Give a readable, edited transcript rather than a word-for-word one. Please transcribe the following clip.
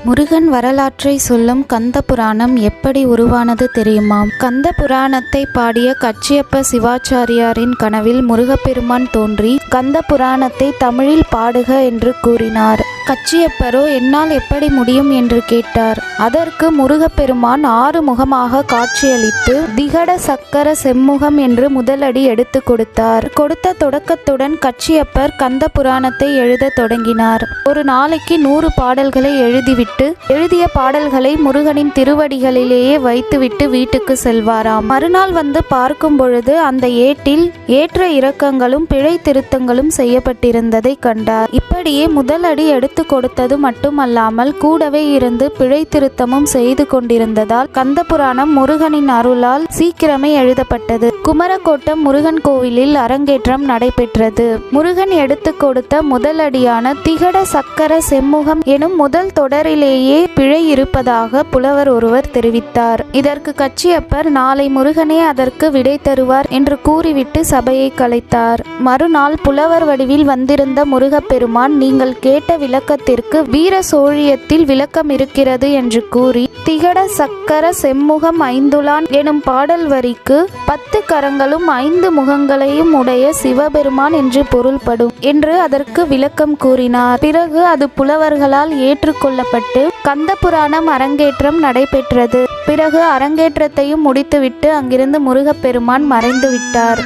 முருகன் வரலாற்றை சொல்லும் கந்த புராணம் எப்படி உருவானது தெரியுமாம்? கந்த புராணத்தை பாடிய கச்சியப்ப சிவாச்சாரியாரின் கனவில் முருகப்பெருமான் தோன்றி கந்த புராணத்தை தமிழில் பாடுக என்று கூறினார். கச்சியப்பரோ என்னால் எப்படி முடியும் என்று கேட்டார். அதற்கு முருகப்பெருமான் 6 முகமாக காட்சியளித்து திகட சக்கர செம்முகம் என்று முதலடி எடுத்து கொடுத்தார். கொடுத்த தொடக்கத்துடன் கச்சியப்பர் கந்த புராணத்தை எழுத தொடங்கினார். ஒரு நாளைக்கு 100 பாடல்களை எழுதிய பாடல்களை முருகனின் திருவடிகளிலேயே வைத்துவிட்டு வீட்டுக்கு செல்வாராம். மறுநாள் வந்து பார்க்கும் பொழுது அந்த ஏட்டில் ஏற்ற இறக்கங்களும் பிழை திருத்தங்களும் செய்யப்பட்டிருந்ததை கண்டார். இப்படியே முதல் அடி எடுத்து கொடுத்தது மட்டுமல்லாமல் கூடவே இருந்து பிழை திருத்தமும் செய்து கொண்டிருந்ததால் கந்த புராணம் முருகனின் அருளால் சீக்கிரமே எழுதப்பட்டது. குமரக்கோட்டம் முருகன் கோவிலில் அரங்கேற்றம் நடைபெற்றது. முருகன் எடுத்து கொடுத்த முதல் அடியான திகட சக்கர செம்முகம் எனும் முதல் தொடரிலேயே பிழை இருப்பதாக புலவர் ஒருவர் தெரிவித்தார். இதற்கு கச்சியப்பர் நாளை முருகனே அதற்கு விடை தருவார் என்று கூறிவிட்டு சபையை கலைத்தார். மறுநாள் புலவர் வடிவில் வந்திருந்த முருகப்பெருமான் நீங்கள் கேட்ட விளக்கத்திற்கு வீர சோழியத்தில் விளக்கம் இருக்கிறது என்று கூறி திகட சக்கர செம்முகம் ஐந்துளான் எனும் பாடல் வரிக்கு 10 கரங்களும் 5 முகங்களையும் உடைய சிவபெருமான் என்று பொருள்படும் என்று அதற்கு விளக்கம் கூறினார். பிறகு அது புலவர்களால் ஏற்றுக்கொள்ளப்பட்டு கந்த புராணம் அரங்கேற்றம் நடைபெற்றது. பிறகு அரங்கேற்றத்தையும் முடித்துவிட்டு அங்கிருந்து முருகப்பெருமான் மறைந்து விட்டார்.